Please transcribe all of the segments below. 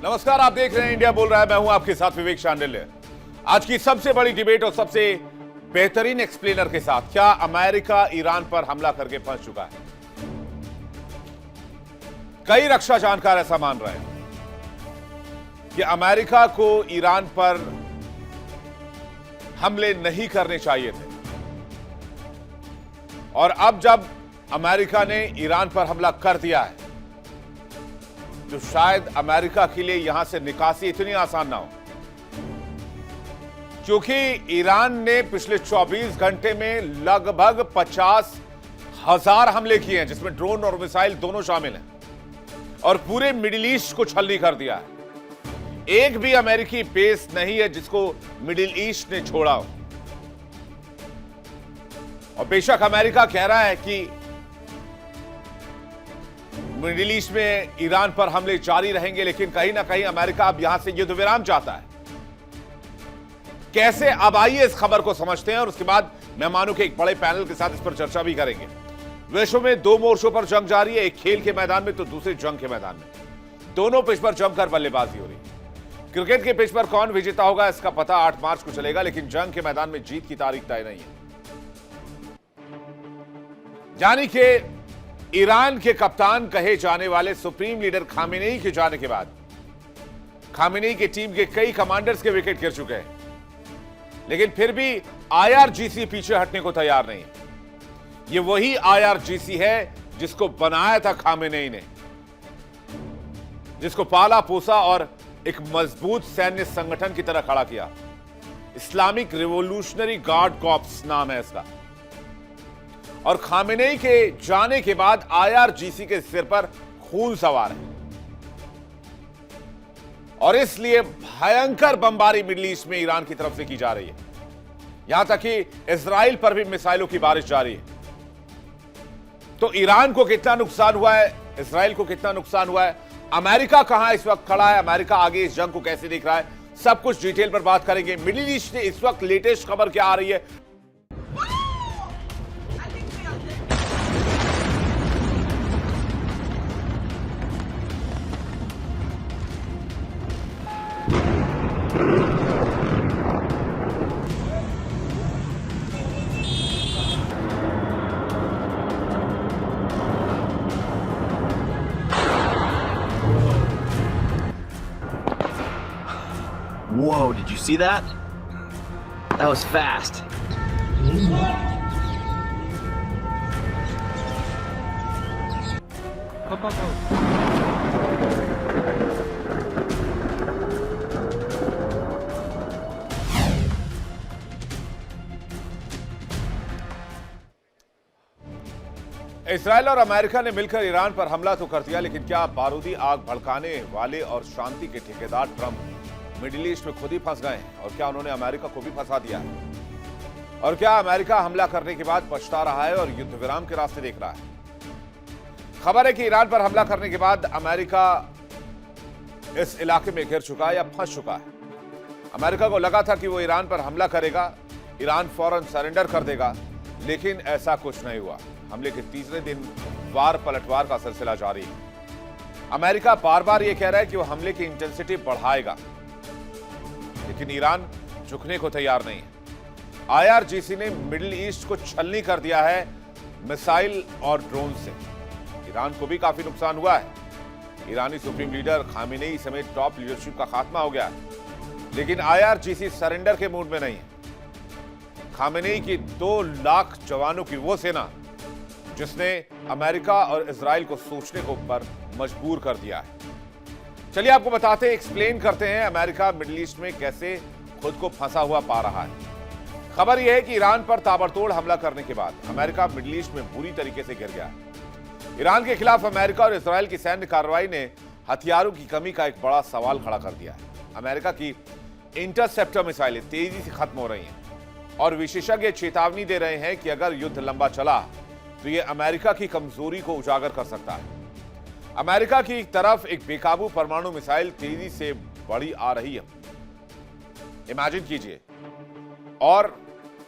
नमस्कार, आप देख रहे हैं इंडिया बोल रहा है। मैं हूं आपके साथ विवेक शांडिल्य। आज की सबसे बड़ी डिबेट और सबसे बेहतरीन एक्सप्लेनर के साथ, क्या अमेरिका ईरान पर हमला करके फंस चुका है? कई रक्षा जानकार ऐसा मान रहे हैं कि अमेरिका को ईरान पर हमले नहीं करने चाहिए थे, और अब जब अमेरिका ने ईरान पर हमला कर दिया है तो शायद अमेरिका के लिए यहां से निकासी इतनी आसान ना हो, क्योंकि ईरान ने पिछले 24 घंटे में लगभग 50,000 हमले किए हैं, जिसमें ड्रोन और मिसाइल दोनों शामिल हैं, और पूरे मिडिल ईस्ट को छलनी कर दिया है। एक भी अमेरिकी बेस नहीं है जिसको मिडिल ईस्ट ने छोड़ा हो। और बेशक अमेरिका कह रहा है कि मिडिल ईस्ट में ईरान पर हमले जारी रहेंगे, लेकिन कहीं ना कहीं अमेरिका अब यहां से युद्ध विराम चाहता है। कैसे? अब आइए इस खबर को समझते हैं, और उसके बाद मेहमानों के एक बड़े पैनल के साथ इस पर चर्चा भी करेंगे। विश्व में दो मोर्चों पर जंग जारी है, एक खेल के मैदान में तो दूसरे जंग के मैदान में। दोनों पिच पर जमकर बल्लेबाजी हो रही है। क्रिकेट के पिच पर कौन विजेता होगा इसका पता 8 मार्च को चलेगा, लेकिन जंग के मैदान में जीत की तारीख तय नहीं है। यानी कि ईरान के कप्तान कहे जाने वाले सुप्रीम लीडर खामेनेई के जाने के बाद खामेनेई की टीम के कई कमांडर्स के विकेट गिर चुके हैं, लेकिन फिर भी आईआरजीसी पीछे हटने को तैयार नहीं है। ये वही आईआरजीसी है जिसको बनाया था खामेनेई ने, जिसको पाला पोसा और एक मजबूत सैन्य संगठन की तरह खड़ा किया। इस्लामिक रिवोल्यूशनरी गार्ड कॉर्प्स नाम है इसका। और खामेनेई के जाने के बाद आईआरजीसी के सिर पर खून सवार है, और इसलिए भयंकर बमबारी मिडिल ईस्ट में ईरान की तरफ से की जा रही है। यहां तक कि इजराइल पर भी मिसाइलों की बारिश जारी है। तो ईरान को कितना नुकसान हुआ है, इजराइल को कितना नुकसान हुआ है, अमेरिका कहां इस वक्त खड़ा है, अमेरिका आगे इस जंग को कैसे देख रहा है, सब कुछ डिटेल पर बात करेंगे। मिडिल ईस्ट में इस वक्त लेटेस्ट खबर क्या आ रही है? Whoa, did you see that? That was fast. Israel और अमेरिका ने मिलकर ईरान पर हमला तो कर दिया, लेकिन क्या बारूदी आग भड़काने वाले और शांति के ठेकेदार ट्रंप मिडिल ईस्ट में खुद ही फंस गए हैं? और क्या उन्होंने अमेरिका को भी फंसा दिया है? और क्या अमेरिका हमला करने के बाद पछता रहा है और युद्ध विराम के रास्ते देख रहा है? खबर है कि ईरान पर हमला करने के बाद अमेरिका इस इलाके में घिर चुका है या फंस चुका है। अमेरिका को लगा था कि वो ईरान पर हमला करेगा, ईरान फौरन सरेंडर कर देगा, लेकिन ऐसा कुछ नहीं हुआ। हमले के तीसरे दिन वार पलटवार का सिलसिला जारी है। अमेरिका बार बार यह कह रहा है कि वो हमले की इंटेंसिटी बढ़ाएगा, लेकिन ईरान झुकने को तैयार नहीं है। आईआरजीसी ने मिडिल ईस्ट को छलनी कर दिया है मिसाइल और ड्रोन से। ईरान को भी काफी नुकसान हुआ है। ईरानी सुप्रीम लीडर खामेनेई समेत टॉप लीडरशिप का खात्मा हो गया है, लेकिन आईआरजीसी सरेंडर के मूड में नहीं है। खामेनेई की 2 लाख जवानों की वो सेना जिसने अमेरिका और इजराइल को सोचने को पर मजबूर कर दिया है। चलिए आपको बताते हैं, एक्सप्लेन करते हैं अमेरिका मिडिल ईस्ट में कैसे खुद को फंसा हुआ पा रहा है। खबर यह है कि ईरान पर ताबड़तोड़ हमला करने के बाद अमेरिका मिडिल ईस्ट में बुरी तरीके से घिर गया है। ईरान के खिलाफ अमेरिका और इजराइल की सैन्य कार्रवाई ने हथियारों की कमी का एक बड़ा सवाल खड़ा कर दिया है। अमेरिका की इंटरसेप्टर मिसाइलें तेजी से खत्म हो रही हैं, और विशेषज्ञ चेतावनी दे रहे हैं कि अगर युद्ध लंबा चला तो यह अमेरिका की कमजोरी को उजागर कर सकता है। अमेरिका की तरफ एक बेकाबू परमाणु मिसाइल तेजी से बढ़ी आ रही है, इमेजिन कीजिए, और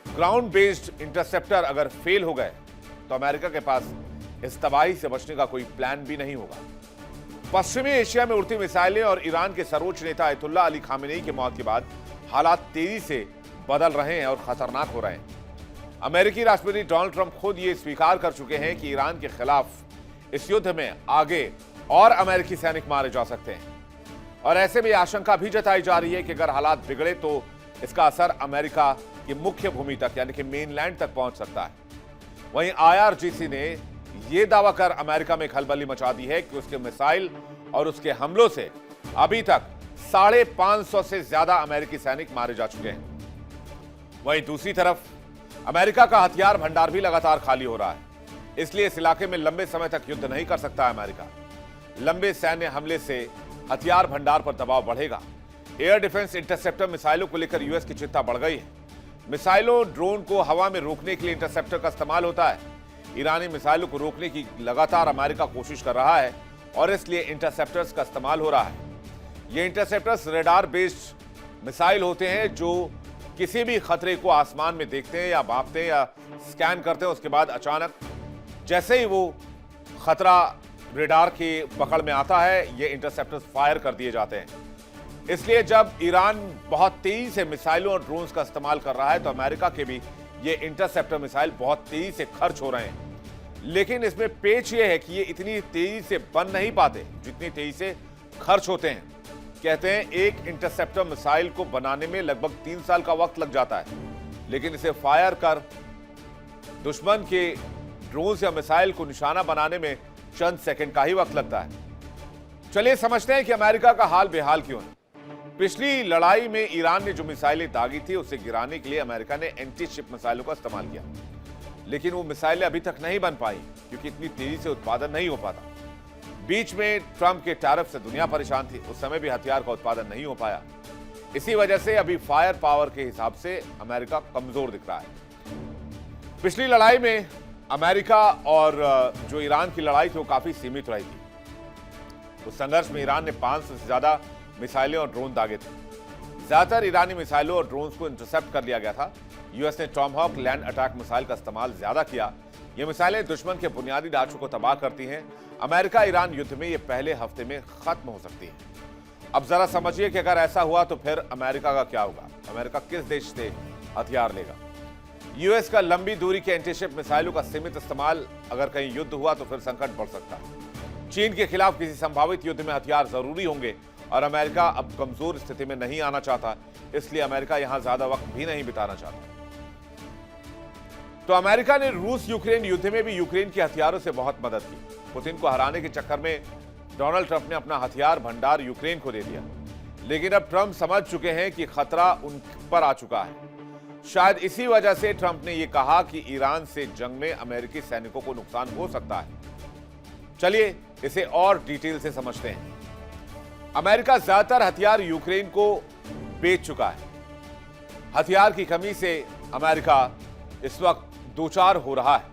ग्राउंड बेस्ड इंटरसेप्टर अगर फेल हो गए तो अमेरिका के पास इस तबाही से बचने का कोई प्लान भी नहीं होगा। पश्चिमी एशिया में उड़ती मिसाइलें और ईरान के सर्वोच्च नेता आयतुल्लाह अली खामेनेई की मौत के बाद हालात तेजी से बदल रहे हैं और खतरनाक हो रहे हैं। अमेरिकी राष्ट्रपति डोनाल्ड ट्रंप खुद ये स्वीकार कर चुके हैं कि ईरान के खिलाफ इस युद्ध में आगे और अमेरिकी सैनिक मारे जा सकते हैं और ऐसे में आशंका भी जताई जा रही है कि अगर हालात बिगड़े तो इसका असर अमेरिका की मुख्य भूमि तक यानी कि मेनलैंड तक पहुंच सकता है। वहीं IRGC ने यह दावा कर अमेरिका में खलबली मचा दी है कि उसके मिसाइल और उसके हमलों से अभी तक 550 से ज्यादा अमेरिकी सैनिक मारे जा चुके हैं। वहीं दूसरी तरफ अमेरिका का हथियार भंडार भी लगातार खाली हो रहा है, इसलिए इस इलाके में लंबे समय तक युद्ध नहीं कर सकता अमेरिका। लंबे सैन्य हमले से हथियार भंडार पर दबाव बढ़ेगा। एयर डिफेंस इंटरसेप्टर मिसाइलों को लेकर यूएस की चिंता बढ़ गई है। मिसाइलों ड्रोन को हवा में रोकने के लिए इंटरसेप्टर का इस्तेमाल होता है। ईरानी मिसाइलों को रोकने की लगातार अमेरिका कोशिश कर रहा है और इसलिए इंटरसेप्टर्स का इस्तेमाल हो रहा है। ये इंटरसेप्टर्स रेडार बेस्ड मिसाइल होते हैं जो किसी भी खतरे को आसमान में देखते हैं या मापते हैं या स्कैन करते हैं। उसके बाद अचानक जैसे ही वो खतरा रेडार की पकड़ में आता है, ये इंटरसेप्टर्स फायर कर दिए जाते हैं। इसलिए जब ईरान बहुत तेजी से मिसाइलों और ड्रोन्स का इस्तेमाल कर रहा है तो अमेरिका के भी ये इंटरसेप्टर मिसाइल बहुत तेजी से खर्च हो रहे हैं। लेकिन इसमें पेच ये है कि ये इतनी तेजी से बन नहीं पाते जितनी तेजी से खर्च होते हैं। कहते हैं एक इंटरसेप्टर मिसाइल को बनाने में लगभग 3 साल का वक्त लग जाता है, लेकिन इसे फायर कर दुश्मन के ड्रोन या मिसाइल को निशाना बनाने में चंद सेकंड का ही वक्त लगता है। चलिए समझते हैं कि अमेरिका का हाल बेहाल क्यों है। पिछली लड़ाई में ईरान ने जो मिसाइलें दागी थी उसे गिराने के लिए अमेरिका ने एंटी शिप मिसाइलों का इस्तेमाल किया, लेकिन वो मिसाइलें अभी तक नहीं बन पाई क्योंकि इतनी तेजी से उत्पादन नहीं हो पाता। बीच में ट्रंप के टैरिफ से दुनिया परेशान थी, उस समय भी हथियार का उत्पादन नहीं हो पाया। इसी वजह से अभी फायर पावर के हिसाब से अमेरिका कमजोर दिख रहा है। पिछली लड़ाई में अमेरिका और जो ईरान की लड़ाई थी वो काफी सीमित रही थी। उस संघर्ष में ईरान ने 500 से ज्यादा मिसाइलें और ड्रोन दागे थे। ज्यादातर ईरानी मिसाइलों और ड्रोन्स को इंटरसेप्ट कर लिया गया था। यूएस ने टॉमहॉक लैंड अटैक मिसाइल का इस्तेमाल ज्यादा किया। ये मिसाइलें दुश्मन के बुनियादी ढांचों को तबाह करती हैं। अमेरिका ईरान युद्ध में ये पहले हफ्ते में खत्म हो सकती है। अब जरा समझिए कि अगर ऐसा हुआ तो फिर अमेरिका का क्या होगा। अमेरिका किस देश से हथियार लेगा। यूएस का लंबी दूरी के एंटीशिप मिसाइलों का सीमित इस्तेमाल अगर कहीं युद्ध हुआ तो फिर संकट बढ़ सकता है। चीन के खिलाफ किसी संभावित युद्ध में हथियार जरूरी होंगे और अमेरिका अब कमजोर स्थिति में नहीं आना चाहता, इसलिए अमेरिका यहां ज्यादा वक्त भी नहीं बिताना चाहता। तो अमेरिका ने रूस यूक्रेन युद्ध में भी यूक्रेन के हथियारों से बहुत मदद की। पुतिन को हराने के चक्कर में डोनाल्ड ट्रंप ने अपना हथियार भंडार यूक्रेन को दे दिया, लेकिन अब ट्रंप समझ चुके हैं कि खतरा उन पर आ चुका है। शायद इसी वजह से ट्रंप ने यह कहा कि ईरान से जंग में अमेरिकी सैनिकों को नुकसान हो सकता है। चलिए इसे और डिटेल से समझते हैं। अमेरिका ज्यादातर हथियार यूक्रेन को बेच चुका है। हथियार की कमी से अमेरिका इस वक्त दोचार हो रहा है।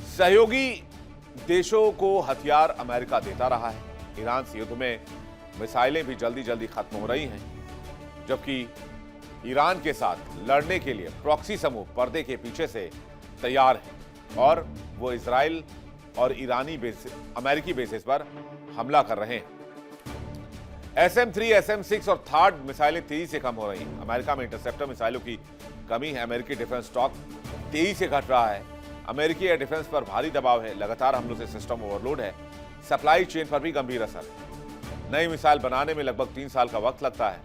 सहयोगी देशों को हथियार अमेरिका देता रहा है। ईरान से युद्ध में मिसाइलें भी जल्दी जल्दी खत्म हो रही हैं, जबकि ईरान के साथ लड़ने के लिए प्रॉक्सी समूह पर्दे के पीछे से तैयार है और वो इजराइल और ईरानी अमेरिकी बेसिस पर हमला कर रहे हैं। SM-3, SM-6 और थर्ड मिसाइलें तेजी से कम हो रही हैं। अमेरिका में इंटरसेप्टर मिसाइलों की कमी है। अमेरिकी डिफेंस स्टॉक तेजी से घट रहा है। अमेरिकी एयर डिफेंस पर भारी दबाव है। लगातार हमलों से सिस्टम ओवरलोड है। सप्लाई चेन पर भी गंभीर असर है। नई मिसाइल बनाने में लगभग 3 साल का वक्त लगता है।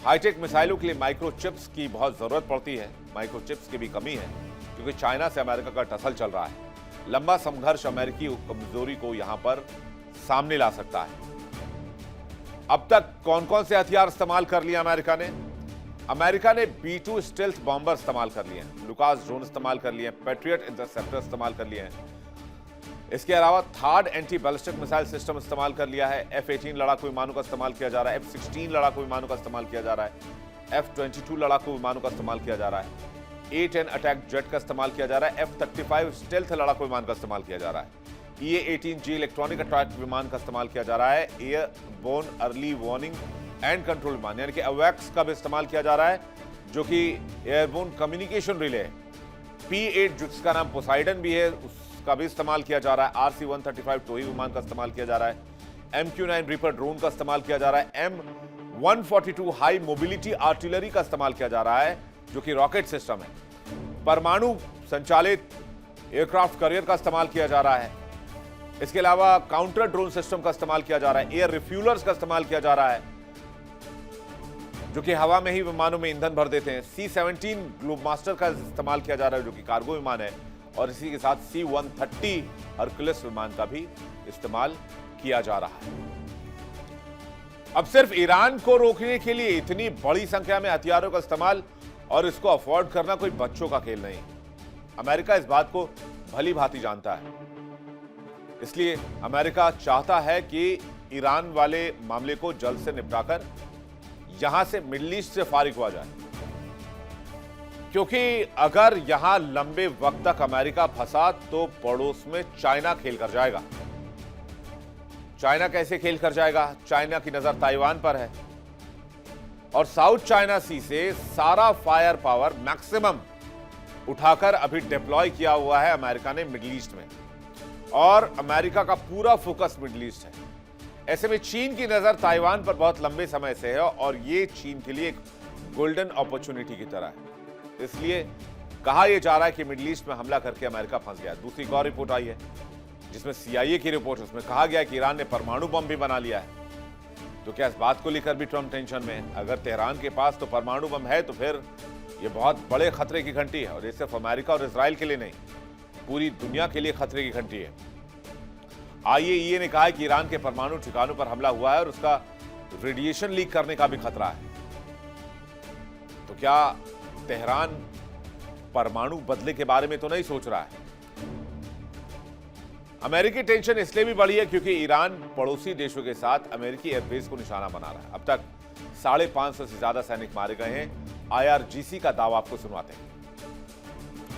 हाईटेक मिसाइलों के लिए माइक्रोचिप्स की बहुत जरूरत पड़ती है। माइक्रोचिप्स की भी कमी है क्योंकि चाइना से अमेरिका का टसल चल रहा है। लंबा संघर्ष अमेरिकी कमजोरी को यहां पर सामने ला सकता है। अब तक कौन कौन से हथियार इस्तेमाल कर लिया अमेरिका ने? अमेरिका ने B-2 स्टेल्थ बॉम्बर इस्तेमाल कर लिए हैं, लुकास ड्रोन इस्तेमाल कर लिए हैं, पैट्रियट इंटरसेप्टर इस्तेमाल कर लिए हैं। इसके अलावा third anti ballistic missile system इस्तेमाल कर लिया है। F-18 लड़ाकू विमानों का इस्तेमाल किया जा रहा है। F-16 लड़ाकू विमानों का इस्तेमाल किया जा रहा है। F-22 लड़ाकू विमानों का इस्तेमाल किया जा रहा है। A-10 अटैक जेट का इस्तेमाल किया जा रहा है। F-35 स्टेल्थ लड़ाकू विमान का इस्तेमाल किया जा रहा है। EA-18G इलेक्ट्रॉनिक अटैक विमान का इस्तेमाल किया जा रहा है। Airborne early warning and control विमान यानी कि AWACS का भी इस्तेमाल किया जा रहा है, जो कि एयरबोर्न कम्युनिकेशन रिले है। P-8 जिसका नाम पोसाइडन भी है, का भी इस्तेमाल किया जा रहा है। RC-135 टोही विमान का इस्तेमाल किया जा रहा है। MQ-9 रीपर ड्रोन का इस्तेमाल किया जा रहा है। M142 हाई मोबिलिटी आर्टिलरी का इस्तेमाल किया जा रहा है, जो कि रॉकेट सिस्टम है। परमाणु संचालित एयरक्राफ्ट कैरियर का इस्तेमाल किया जा रहा है। इसके अलावा काउंटर ड्रोन सिस्टम का इस्तेमाल किया जा रहा है। एयर रिफ्यूलर्स का इस्तेमाल किया जा रहा है, जो कि हवा में ही विमानों में ईंधन भर देते हैं। C-17 ग्लोबमास्टर का इस्तेमाल किया जा रहा है, जो कि कार्गो विमान है। और इसी के साथ C-130 हरकुलिस विमान का भी इस्तेमाल किया जा रहा है। अब सिर्फ ईरान को रोकने के लिए इतनी बड़ी संख्या में हथियारों का इस्तेमाल और इसको अफोर्ड करना कोई बच्चों का खेल नहीं। अमेरिका इस बात को भली भांति जानता है। इसलिए अमेरिका चाहता है कि ईरान वाले मामले को जल्द से निपटाकर यहां से मिडिल ईस्ट से फारिग हुआ जाए, क्योंकि अगर यहां लंबे वक्त तक अमेरिका फंसा तो पड़ोस में चाइना खेल कर जाएगा। चाइना कैसे खेल कर जाएगा? चाइना की नजर ताइवान पर है और साउथ चाइना सी से सारा फायर पावर मैक्सिमम उठाकर अभी डिप्लॉय किया हुआ है अमेरिका ने मिडिल ईस्ट में, और अमेरिका का पूरा फोकस मिडिल ईस्ट है। ऐसे में चीन की नजर ताइवान पर बहुत लंबे समय से है और ये चीन के लिए एक गोल्डन अपॉर्चुनिटी की तरह है। इसलिए कहा यह जा रहा है कि मिडिल ईस्ट में हमला करके अमेरिका फंस गया। दूसरी एक और रिपोर्ट आई है जिसमें CIA की रिपोर्ट, उसमें कहा गया कि ईरान ने परमाणु बम भी बना लिया है। तो क्या इस बात को लेकर भी ट्रंप टेंशन में? अगर तेहरान के पास तो परमाणु बम है तो फिर यह बहुत बड़े खतरे की घंटी है, और ये सिर्फ अमेरिका और इजराइल के लिए नहीं, पूरी दुनिया के लिए खतरे की घंटी है। IAEA ने कहा है कि ईरान के परमाणु ठिकानों पर हमला हुआ है और उसका रेडिएशन लीक करने का भी खतरा है। तो क्या तेहरान परमाणु बदले के बारे में तो नहीं सोच रहा है? अमेरिकी टेंशन इसलिए भी बढ़ी है क्योंकि ईरान पड़ोसी देशों के साथ अमेरिकी एयरबेस को निशाना बना रहा है। अब तक 550 से ज्यादा सैनिक मारे गए हैं। IRGC का दावा आपको सुनवाते हैं।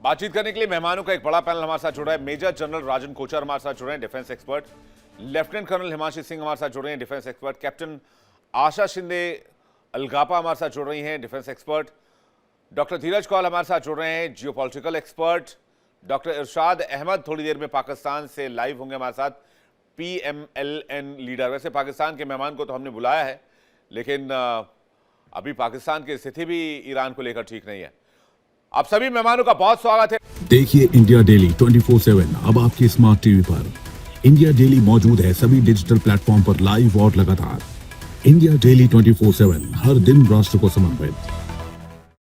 बातचीत करने के लिए मेहमानों का एक बड़ा पैनल हमारे साथ जुड़ रहा है। मेजर जनरल राजन कोचर हमारे साथ जुड़ रहे हैं, defence expert. Lieutenant colonel Himanshi Singh हमारे साथ जुड़ रहे हैं, defence expert. Captain Asha Shinde Alagappa हमारे साथ जुड़ रही हैं, defence expert. Doctor Dheeraj Kaul हमारे साथ जुड़ रहे हैं, geopolitical expert. Doctor Irshad Ahmed थोड़ी देर में पाकिस्तान से लाइव होंगे हमारे साथ, PMLN लीडर। वैसे पाकिस्तान के मेहमान को तो हमने बुलाया है, लेकिन अभी पाकिस्तान की स्थिति भी ईरान को लेकर ठीक नहीं है। आप सभी मेहमानों का बहुत स्वागत है। देखिए इंडिया डेली 24/7 अब आपके स्मार्ट टीवी पर। इंडिया डेली मौजूद है सभी डिजिटल प्लेटफॉर्म पर लाइव और लगातार। इंडिया डेली 24/7 हर दिन राष्ट्र को समर्पित।